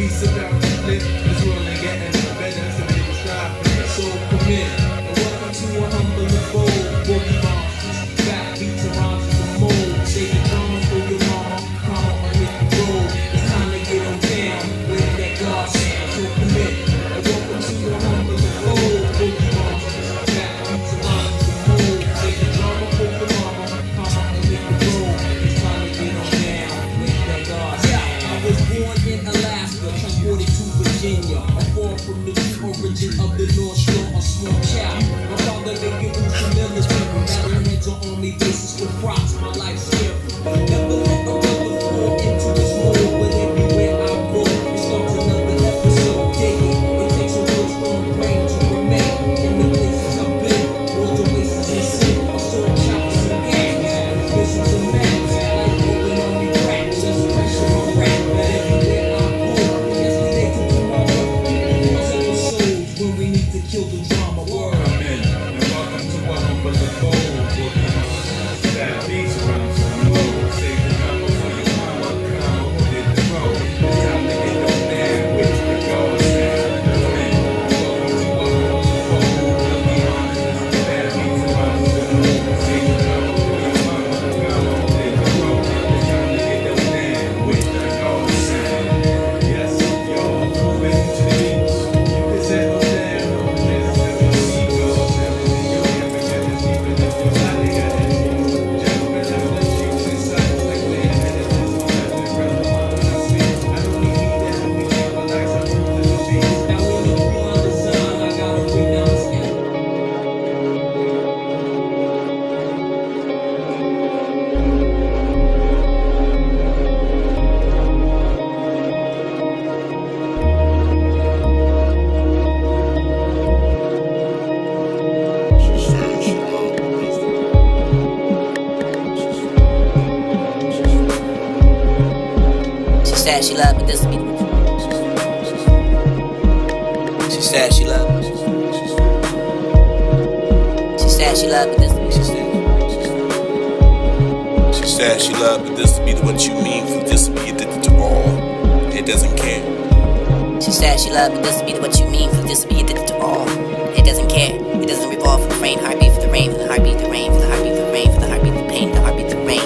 Peace about to flip, this world ain't getting better, so we can strive for it. So commit, and welcome to a humble abode. Boogie monsters, back beats and rhymes in the mold. Say the drama for your mama, come on hit the road. It's time to get on down, with that God sound. So commit, and welcome to a humble abode. Boogie monsters, back beats and rhymes in the mold. Say the drama for your mama, come on hit the road. It's time to get on down, with that God sound. I was born in Alaska, transported to Virginia. I fall from the true origin of the North Shore, a small child. My father making roots and millers, people battling heads on only basis for props. My life's here. Never let a brother fall into this mold, but everywhere I roll, it starts another episode. Dig it. It takes a real strong brain to remain in the places I've been. Worlds of oasis and sin, I saw choppers and gangs, visions and mans, like rolling on me crack, just pressure on rap. But everywhere I go, yes, we take to tomorrow. These episodes when we need to kill the drama. Word. Come in, and welcome to a humble abode. Boogie monsters, back beats and rhymes in the mold. Say the drama for your mama, come on hit the road. It's time to get on down, with the God sound. Come in, and welcome to a humble abode. Boogie monsters, back beats and rhymes in the mold. Say the drama for your mama, come on hit the road. It's time to get on down, with the God sound. Yes, y'all moving to the beats. You can settle down on this. Now when you beyond design, I gotta bring down the skin. She said she loved me, this be. She said she loved me. She said she loved me, this be. She said she loved, but this to be what you mean for this to be addicted to all. It doesn't care. She said she loved me, this be what you mean for this to be addicted to all. It doesn't care. It doesn't revolve for the rain, heartbeat for the rain, for the heartbeat, the rain, for the heartbeat, the rain, for the heartbeat, the pain, the heartbeat, the rain.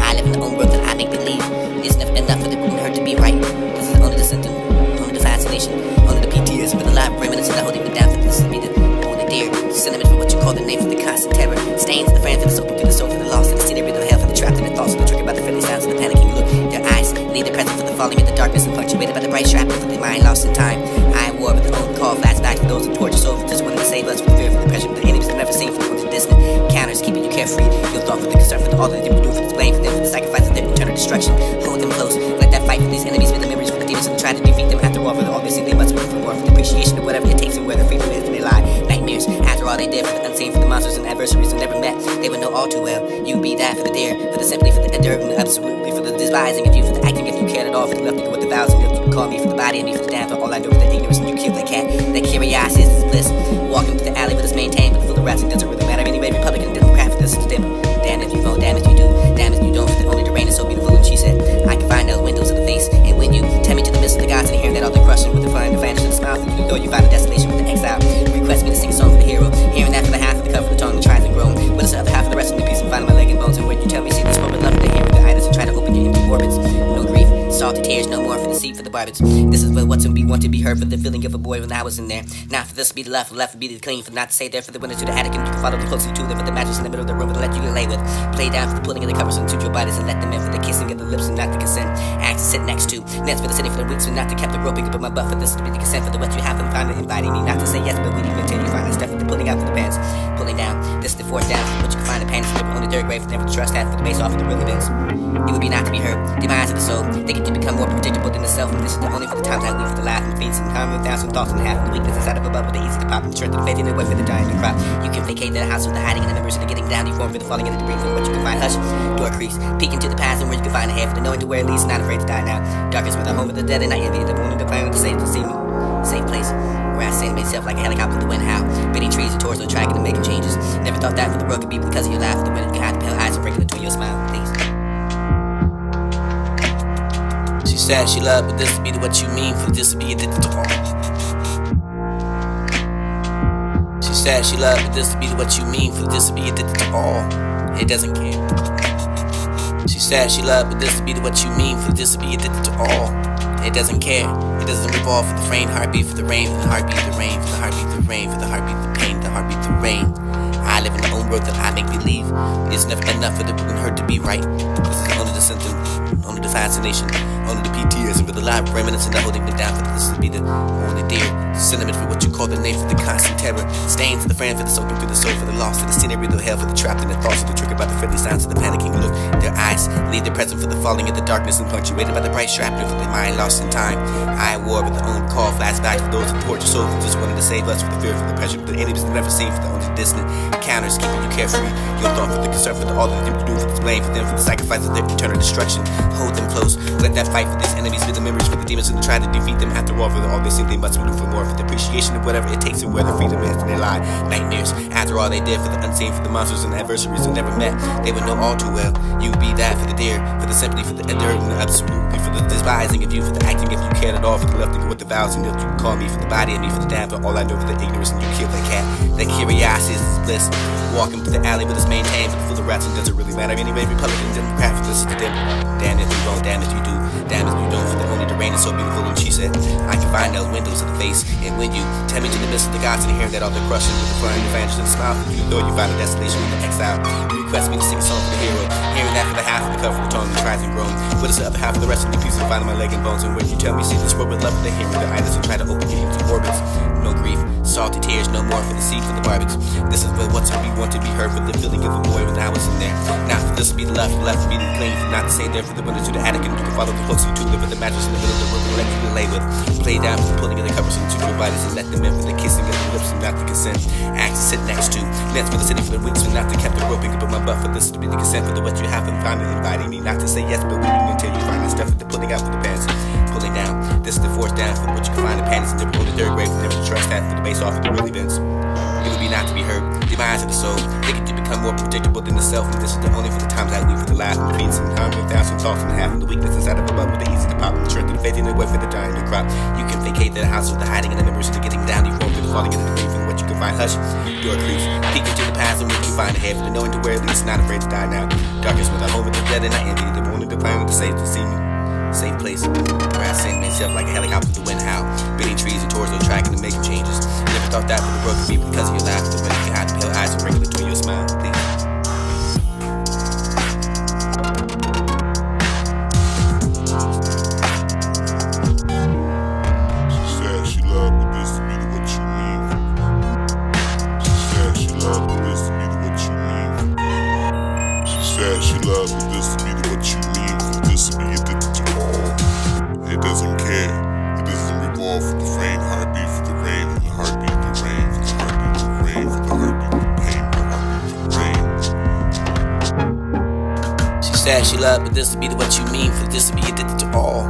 I live in the own world that I make believe. It's never enough for the root and hurt to be right. This is only the symptom, only the fascination, only the PTSD for the live reminiscence that holding me down for this to be the only dear sentiment for what you call the name for the constant terror. Stains the friend for the soul, for the soul, for the lost, for the scenery of hell, for the trapped in the thoughts, for the triggered by the friendly sounds of the panicking look. Their eyes leave their presence for the falling in the darkness and punctuated by the bright shrapnel for the mind lost in time. I war with the own call, flashbacks for those who torture souls, just wanting to save us from the fear, for the pressure, for the enemies they've never seen, for the ones distant counters, keeping you carefree. Your thought for the concern, for the all that they would do, for the blame, for them, for the sacrifice of their eternal destruction. Hold them close, let that fight for these enemies, for the memories, for the demons, and try to defeat them. After all, for the all they see, they must wait for more, for the appreciation of whatever it takes and where their freedom is, they lie. Nightmares, after all they did, for the unseen, for the monsters and adversaries who never met, they would know all too well. You'd be that for the dare, for the simply, for the dirt, and absolutely, for the despising of you, for the acting if you cared at all, for the left with the vows and you call me for the body and me for the damn, for all I know for the ignorance and you kill that cat. That curiosity is bliss. Walking through the alley with us maintained, but full of rats and doesn't really matter anyway. Republican, Democrat, for this is dim. Damn if you vote, damn if you do, damn if you don't. For the only the rain is so beautiful, and she said, I can find no windows of the face. And when you tell me to the midst of the gods and hearing that all the crushing with the flying, the vanish of the smile, you know you find a destination with the exile. Request me to sing a song for the hero. Hearing that for the half of the cover, the tongue, the tries and groan. What is the other half of the rest of the piece and finding my leg and bones? And when you tell me, see this one with love for the hearing, the itis and try to open your empty orbits. No grief, salty tears, no more for the seat for the barbets. This is what's to be want to be heard for the feeling of a boy when I was in there. Not for this to be the left, for the left to be the clean, for not to say there for the window to the attic and you can follow the closely to them for the mattress in the middle of the room to let you lay with. Play down for the pulling of the covers into your bodies and let them in for the kissing of the lips and not the consent. Act to sit next to, next for the sitting for the weeks and not to kept the roping up my butt for this to be the consent for the what you have and find it inviting me not to say yes, but we even until you find that stuff for the pulling out for the pants. Pulling down, this is the fourth down, what you can find the pain is on the dirt grave, never to trust that for the base off of the real events. It would be not to be heard, the minds of the soul, they get to become more predictable than the self, and this is the only for the times I weep for the laugh and feeds and harm with thousand thoughts and half of the weakness inside of a bubble, they easy to pop and turn to the faith in the way for the dying and crop. You can vacate that house with the hiding and the members and the getting down, you form for the falling in the debris for what you can find. Hush, door crease, peek into the past and where you can find a half, for the knowing to where it leads, not afraid to die now. Darkest with the home of the dead, and I envy the moon and the planet to save to see me. Safe place, where I send myself like a helicopter with the wind howl, bending trees and torso tracking and making changes. Never thought that for the world could be because of your laugh, the wind could hide the pale eyes and breaking into your smile, please. She said she loved, but this to be what you mean for this to be addicted to all. She said she loved, but this to be what you mean for this to be addicted to all. It doesn't care. She said she loved, but this to be what you mean for this to be addicted to all. It doesn't care. It doesn't revolve for the frame, heartbeat for the rain, for the heartbeat, the rain, for the heartbeat, the rain, for the heartbeat, the pain, the heartbeat, the rain. I live in my own world that I make believe. It's never enough for the and her to be right. This is only the symptom, only the fascination, only the PTSD for the live reminiscence of holding me down for this to be the only dear sentiment for what you call the name for the constant terror. Stains for the friend, for the soaking through the soul, for the lost, for the scenery, the hell, for the trapped in the thoughts of the triggered by the friendly signs of the panicking look. Their eyes leave their present for the falling in the darkness and punctuated by the bright shrapnel for the mind lost in time. I war with the own call, flashbacks for those who poured your soul, for just wanted to save us, for the fear, for the pressure, for the enemies never seen, for the only distant encounters keeping you carefree. Your thought for the concern, for the all that them to do, for the blame, for them, for the sacrifice of their eternal destruction. Hold them close, let that fight for these enemies be the memories for the demons and try to defeat them. After all, for all they think they must do for more, for the appreciation of whatever it takes and where the freedom is in their lie. Nightmares, after all they did, for the unseen, for the monsters and adversaries who never met. They would know all too well. You be that for the dear, for the sympathy, for the enduring, and absolutely for the despising of you, for the acting if you cared at all, for the love to go with the vows and if you can call me, for the body and me, for the damn, for all I know, for the ignorance and you kill that cat. That curiosity is bliss. Walking through the alley but it's maintained, but full of rats and doesn't really matter anyway. Republicans and Democrats, for this is the dim. Damn if you don't, damn if you do, damn if you don't, for the only the rain is so beautiful. And she said, I can find those windows of the face. And when you tell me to the midst of the gods and hearing that all the crushing with the flying advantage and the smile for you, though you find a destination with the exile. You request me to sing a song for the hero. Hearing that for the half of the cover of the tongue that tries and groan. What is the other half of the rest of the pieces of finding my leg and bones? And when you tell me see this world with love, they hear me the eyelids and try to open you into orbits. No grief, salty tears, no more for the sea, for the barbage. This is what's we want to be heard for the feeling of a boy when I was in there. Not for this to be the left, left to be the clean, for not to say there for the window to the attic and you can follow the close to live with the mattress in the middle of the room and let you lay with. Play down for the pulling of the covers into your bodies and let them in for the kissing of the lips and not the consent. Act to sit next to, next for the city for the weeks and not to kept the roping up my butt for this to be the consent for the what you have and finally inviting me not to say yes but waiting until you find the stuff with the pulling out for the pants. Pulling down, this is the force down for what you can find the panties and never go to third grade, never to trust that for the base off of the real events. It would be not to be heard, demise of the soul, thinking to become more predictable than the self, and this is the only for the times I weep for the laugh and the beats and 100,000 thoughts and half of the weakness inside of a bubble, the easy to pop, and the strength of the faith in the way for the giant to crop. You can vacate the house with the hiding and the memories of the getting down, deformed for the falling into the grave and what you can find. Hush, your creeps, peek into the past and what you find ahead, for the knowing to where it leads, not afraid to die now. Darkest with a home with the dead and I envy the morning, the plan with the safe to see me. Safe place, where I send myself like a helicopter to wind howl, bending trees and towards the track and making changes. Never thought that for the world could be because of your laughter, when you can hide the pale eyes and wrinkle between your smile. Please. She said she loved but this to be what you mean. She said she loved but this to be what you mean. She said she loved but this to be what you mean. For this to be addicted to all. It doesn't care. It doesn't revolve for the frame, heartbeat for the rain, for the heartbeat, the rain, for the heartbeat, the rain, for the heartbeat, the pain, the heartbeat, the rain. She said she loved, but this to be what you mean for this to be addicted to all.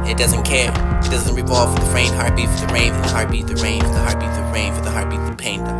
It doesn't care. It doesn't revolve for the frame, heartbeat for the rain, for the heartbeat, the rain, for the heartbeat, the rain, for the heartbeat, the pain, the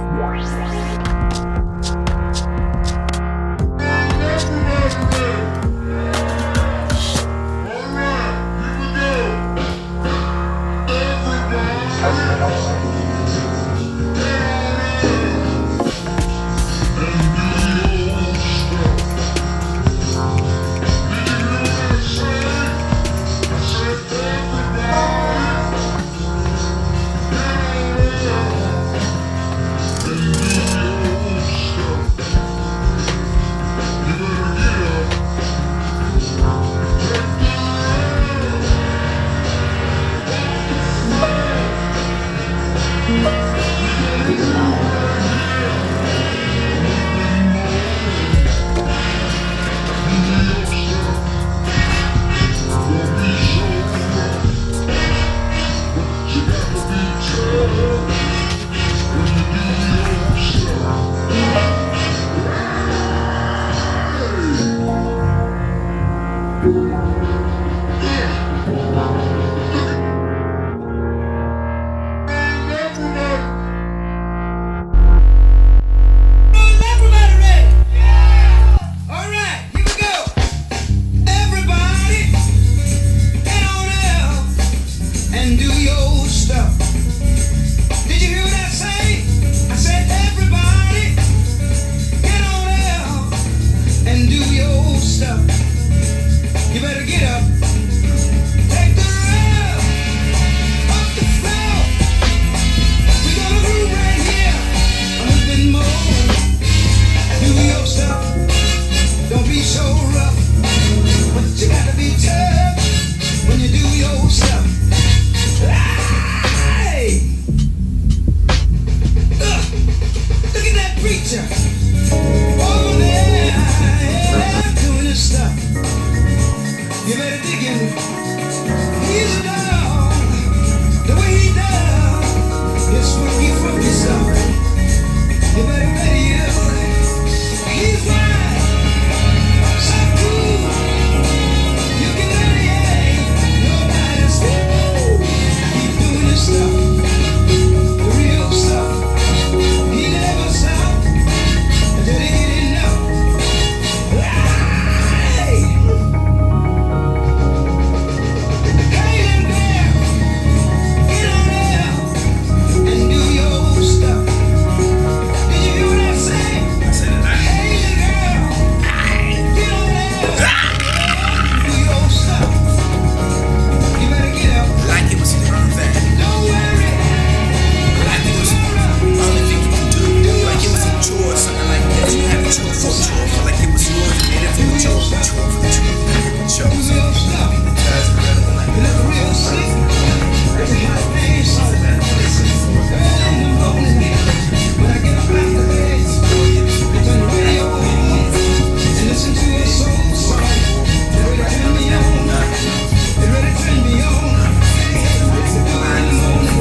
Everybody, get on up. You better dig him. He's a dog. The way he does is funky, funky stuff. You better ready up. He's wild, so cool. You can really nobody's cool. Keep doing his stuff, the real stuff. He never stopped until he get enough. Hey, hey there, get on there and do your stuff. Did you hear what I said? I said it. Hey girl, get on there, do your stuff. You better get up. Like it was around that. Don't worry. Like it was the only thing you could do. Like it was a chore, something like that. You had to chore for a chore. Felt like it was yours. You made it for a chore. Chore for a chore. Chore. Do your stuff. Because it's relevant like You look real sick. There's a hot day, so early in the morning, when I get up out the bed, I turn the radio on and listen to a soul song. They ready to turn me on. They ready to turn me on. It's a good in the morning.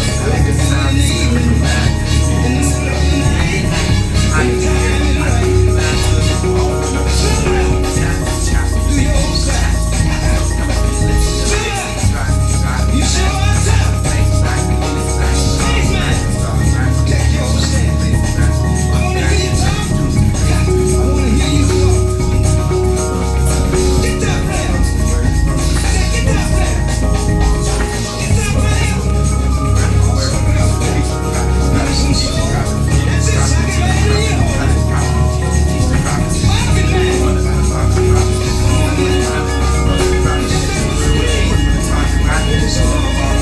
I like to feel in the evening. In the middle of the night. Anytime you like. Do your stuff. You sure are tough. Hey, man. Take your stand. I wanna hear you talk. I wanna hear you walk. Get that prayer. I said get that prayer. Get that prayer. Give some soul. That's it. Suck it right in your hole. Fuck it, man. Come on, man. Just don't scream. It's all about me.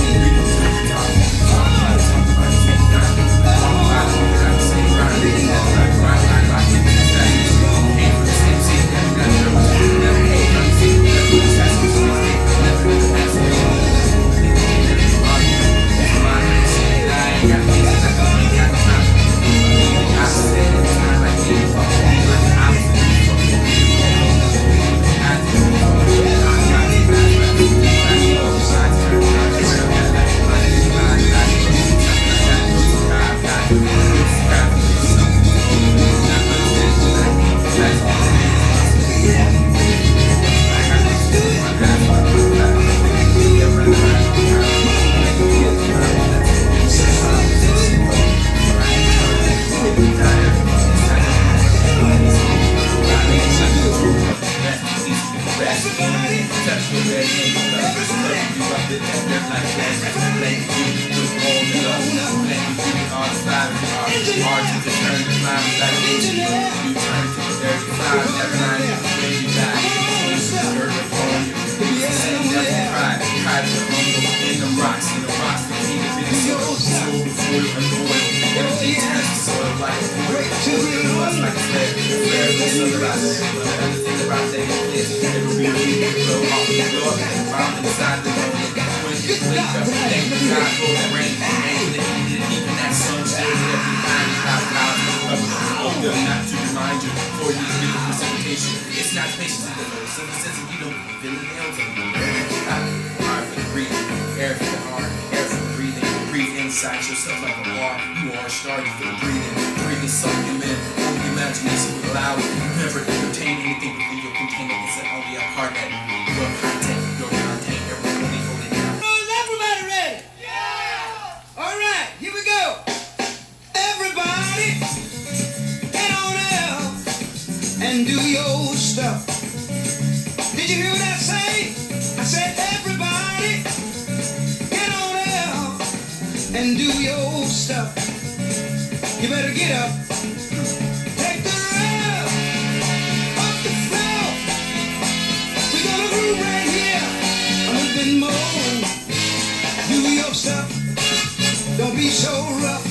Not to remind you, for you to get the precipitation. It's not patience in the nose. So it says if you don't feel the nails of the hard for the breathing, air for the heart, air for the breathing. Breathe inside yourself like a bar. You are starting for the breathing. Breathing suck you in. Only imagination will allow it. Never contain anything within your container. It's only a part that your content, everyone really hold it down. Is everybody ready? Yeah! All right, here we go. Everybody, get on out and do your stuff. Did you hear what I say? I said everybody, get on out and do your stuff. You better get up. Take the rail off the floor. We're gonna groove right here a little bit more. Do your stuff. Don't be so rough.